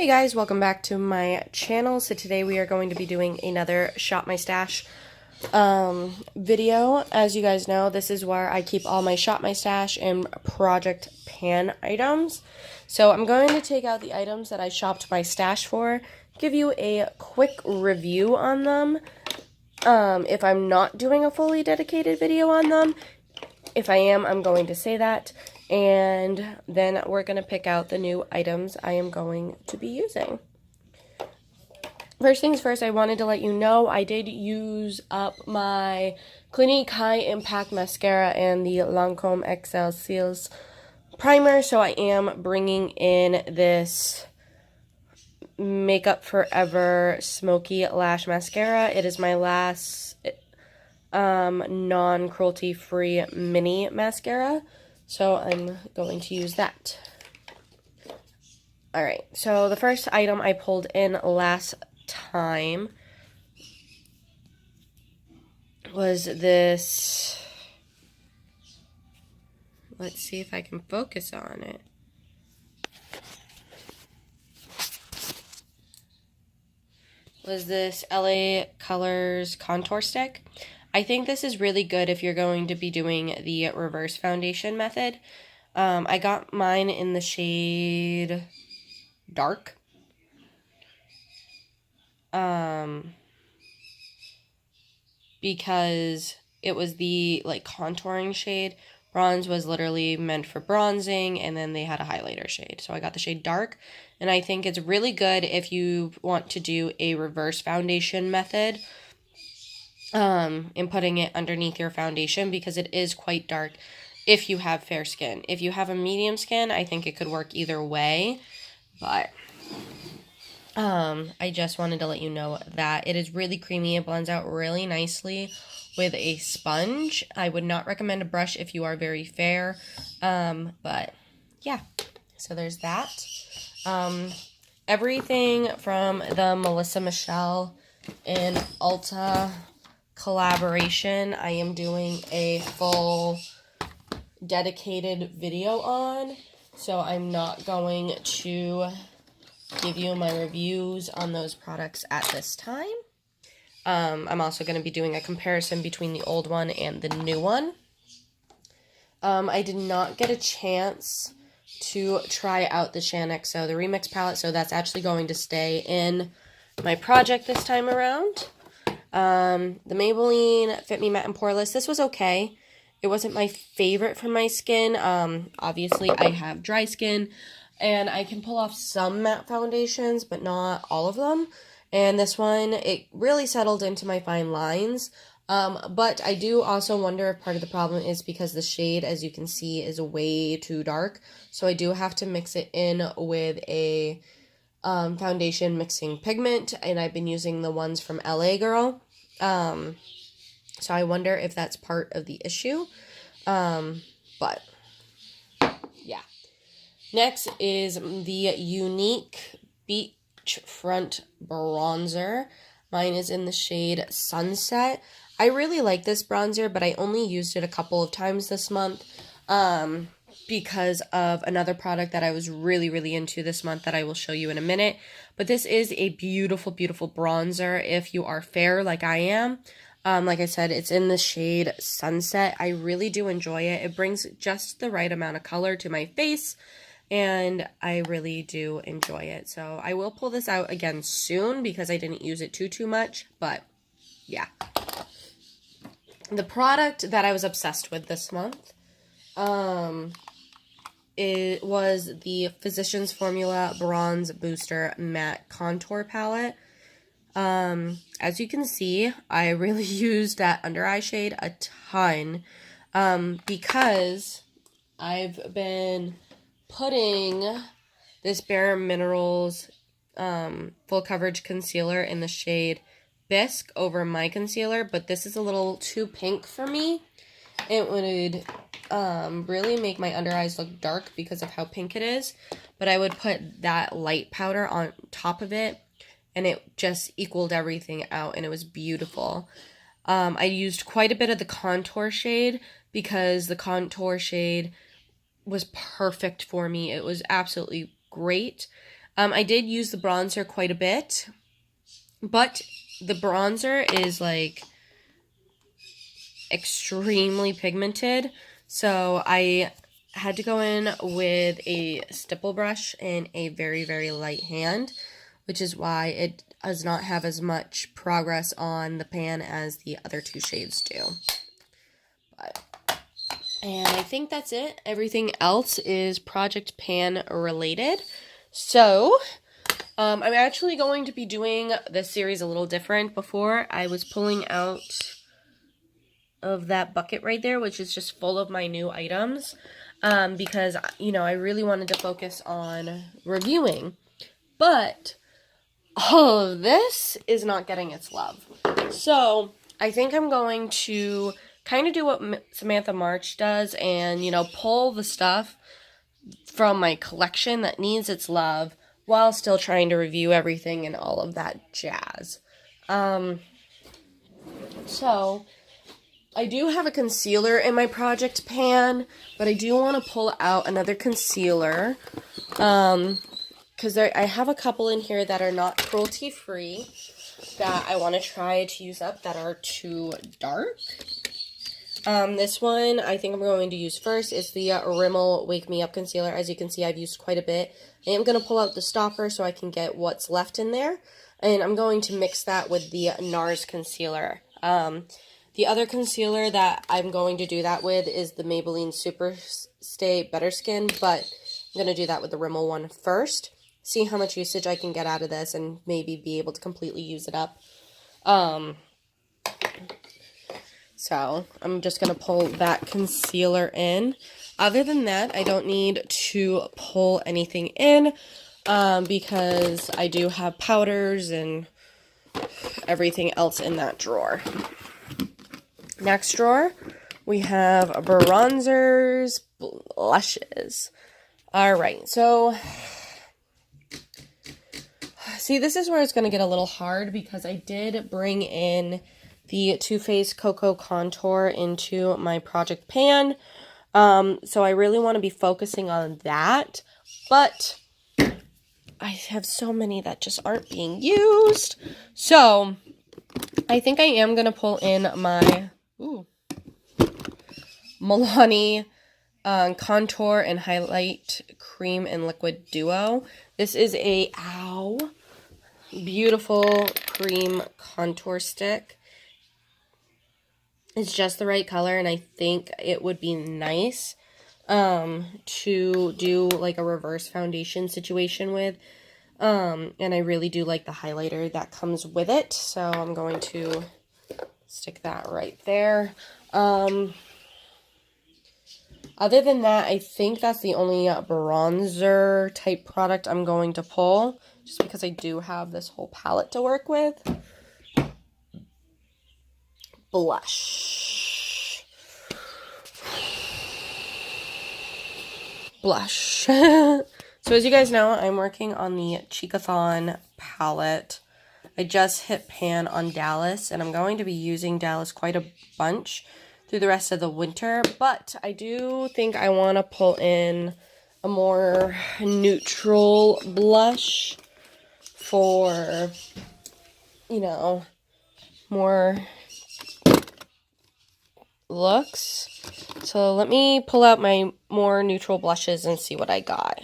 Hey guys, welcome back to my channel. So today we are going to be doing another Shop My Stash video. As you guys know, this is where I keep all my Shop My Stash and project pan items. So I'm going to take out the items that I shopped my stash for, give you a quick review on them. If I'm not doing a fully dedicated video on them, if I am, I'm going to say that. And then we're going to pick out the new items I am going to be using. First things first, I wanted to let you know I did use up my Clinique High Impact Mascara and the Lancome XL Seals Primer. So I am bringing in this Makeup Forever Smoky Lash Mascara. It is my last non-cruelty free mini mascara. So I'm going to use that. Alright, so the first item I pulled in last time was this. Let's see if I can focus on it. Was this LA Colors Contour Stick. I think this is really good if you're going to be doing the reverse foundation method. I got mine in the shade Dark. Because it was the contouring shade. Bronze was literally meant for bronzing, and then they had a highlighter shade. So I got the shade Dark, and I think it's really good if you want to do a reverse foundation method. And putting it underneath your foundation because it is quite dark if you have fair skin. If you have a medium skin, I think it could work either way, but I just wanted to let you know that it is really creamy. It blends out really nicely with a sponge. I would not recommend a brush if you are very fair, but yeah, so there's that. Everything from the Melissa Michelle and Ulta collaboration I am doing a full dedicated video on, so I'm not going to give you my reviews on those products at this time. I'm also going to be doing a comparison between the old one and the new one. I did not get a chance to try out the XO, the Remix palette, so that's actually going to stay in my project this time around. The Maybelline Fit Me Matte and Poreless, this was okay. It wasn't my favorite for my skin. Obviously, I have dry skin, and I can pull off some matte foundations, but not all of them. And this one, it really settled into my fine lines. But I do also wonder if part of the problem is because the shade, as you can see, is way too dark. So I do have to mix it in with a foundation mixing pigment, and I've been using the ones from LA Girl. So I wonder if that's part of the issue. But yeah. Next is the Unique Beachfront Bronzer. Mine is in the shade Sunset. I really like this bronzer, but I only used it a couple of times this month. Because of another product that I was really into this month that I will show you in a minute. But this is a beautiful, beautiful bronzer if you are fair like I am. Like I said, it's in the shade Sunset. I really do enjoy it. It brings just the right amount of color to my face, and I really do enjoy it. So I will pull this out again soon because I didn't use it too much, but yeah. The product that I was obsessed with this month, it was the Physicians Formula Bronze Booster Matte Contour Palette. As you can see, I really used that under eye shade a ton, because I've been putting this Bare Minerals, full coverage concealer in the shade Bisque over my concealer, but this is a little too pink for me. It would really make my under eyes look dark because of how pink it is, but I would put that light powder on top of it, and it just equaled everything out, and it was beautiful. I used quite a bit of the contour shade because the contour shade was perfect for me. It was absolutely great. I did use the bronzer quite a bit, but the bronzer is like extremely pigmented, so I had to go in with a stipple brush and a very, very light hand, which is why it does not have as much progress on the pan as the other two shades do. And I think that's it. Everything else is project pan related. So, I'm actually going to be doing this series a little different. Before, I was pulling out of that bucket right there, which is just full of my new items, because, you know, I really wanted to focus on reviewing. But all of this is not getting its love. So, I think I'm going to kind of do what Samantha March does and, you know, pull the stuff from my collection that needs its love while still trying to review everything and all of that jazz. So, I do have a concealer in my project pan, but I do want to pull out another concealer, because I have a couple in here that are not cruelty-free that I want to try to use up that are too dark. This one I think I'm going to use first is the Rimmel Wake Me Up Concealer. As you can see, I've used quite a bit. I am going to pull out the stopper so I can get what's left in there. And I'm going to mix that with the NARS concealer. The other concealer that I'm going to do that with is the Maybelline Super Stay Better Skin. But I'm going to do that with the Rimmel one first. See how much usage I can get out of this and maybe be able to completely use it up. So, I'm just going to pull that concealer in. Other than that, I don't need to pull anything in because I do have powders and everything else in that drawer. Next drawer, we have bronzers, blushes. Alright, so, see, this is where it's going to get a little hard because I did bring in the Too Faced Cocoa Contour into my project pan. So I really want to be focusing on that. But I have so many that just aren't being used. So I think I am going to pull in my Milani Contour and Highlight Cream and Liquid Duo. This is a beautiful cream contour stick. It's just the right color, and I think it would be nice to do like a reverse foundation situation with. And I really do like the highlighter that comes with it, so I'm going to stick that right there. Other than that, I think that's the only bronzer type product I'm going to pull, just because I do have this whole palette to work with. Blush. So as you guys know, I'm working on the Cheekathon palette. I just hit pan on Dallas, and I'm going to be using Dallas quite a bunch through the rest of the winter, but I do think I want to pull in a more neutral blush for, you know, more looks. So let me pull out my more neutral blushes and see what I got.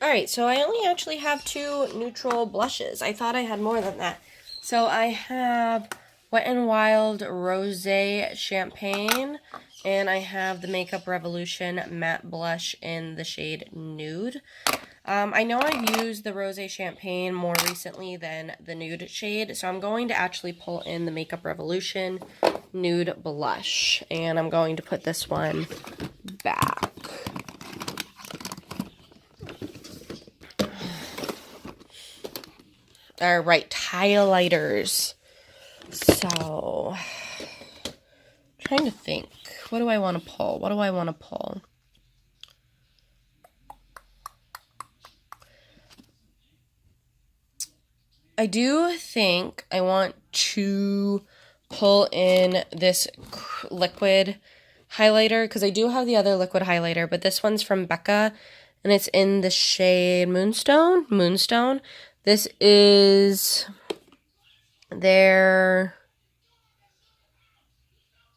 Alright, so I only actually have 2 neutral blushes. I thought I had more than that. So I have Wet n Wild Rosé Champagne, and I have the Makeup Revolution Matte Blush in the shade Nude. I know I've used the Rosé Champagne more recently than the Nude shade, so I'm going to actually pull in the Makeup Revolution Nude Blush, and I'm going to put this one back. Alright, highlighters. So, trying to think. What do I want to pull? I do think I want to pull in this liquid highlighter, because I do have the other liquid highlighter, but this one's from Becca, and it's in the shade Moonstone. This is their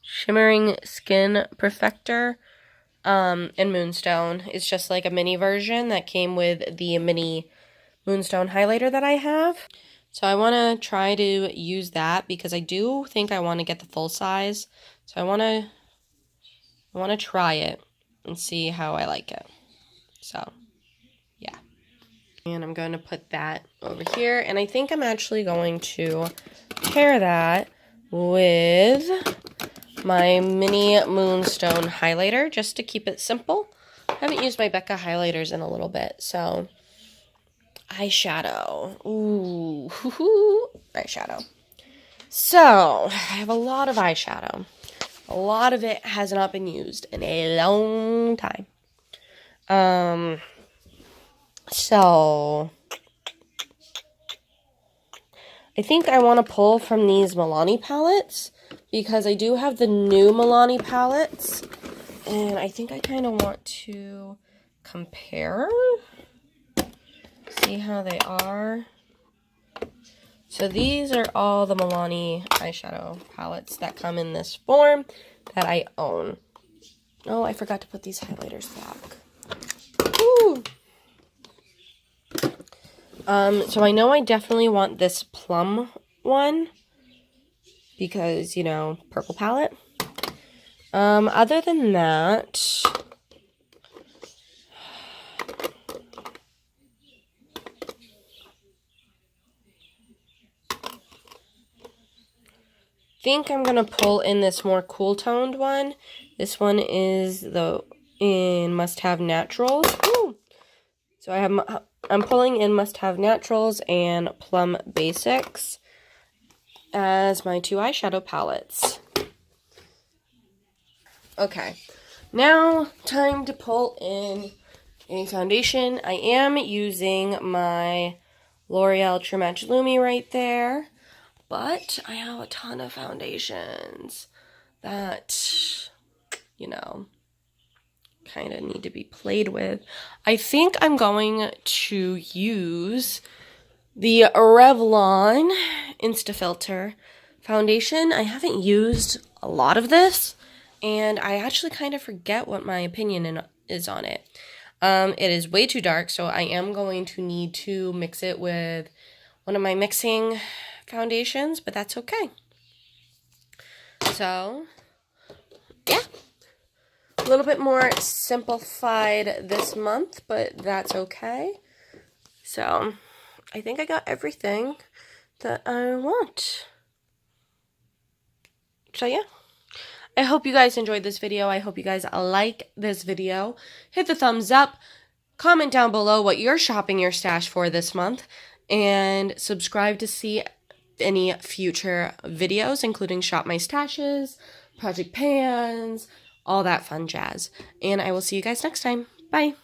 Shimmering Skin Perfector in Moonstone. It's just like a mini version that came with the mini Moonstone highlighter that I have. So I want to try to use that because I do think I want to get the full size. So I want to try it and see how I like it. So, yeah. And I'm going to put that over here. And I think I'm actually going to pair that with my mini Moonstone highlighter just to keep it simple. I haven't used my Becca highlighters in a little bit, so eyeshadow. Ooh, eyeshadow. So, I have a lot of eyeshadow. A lot of it has not been used in a long time. So I think I want to pull from these Milani palettes because I do have the new Milani palettes, and I think I kind of want to compare, see how they are. So these are all the Milani eyeshadow palettes that come in this form that I own. Oh, I forgot to put these highlighters back. Ooh. So I know I definitely want this plum one because, you know, purple palette. Other than that, I think I'm gonna pull in this more cool toned one. This one is in Must Have Naturals. Ooh. So I'm pulling in Must Have Naturals and Plum Basics as my two eyeshadow palettes. Okay, now time to pull in a foundation. I am using my L'Oreal True Match Lumi right there, but I have a ton of foundations that, you know, kind of need to be played with. I think I'm going to use the Revlon Instafilter foundation. I haven't used a lot of this, and I actually kind of forget what my opinion is on it. It is way too dark, so I am going to need to mix it with one of my mixing foundations, but that's okay. So, yeah. A little bit more simplified this month, but that's okay. So, I think I got everything that I want. So, yeah. I hope you guys enjoyed this video. I hope you guys like this video. Hit the thumbs up. Comment down below what you're shopping your stash for this month. And subscribe to see any future videos, including Shop My Stashes, Project Pans, all that fun jazz. And I will see you guys next time. Bye.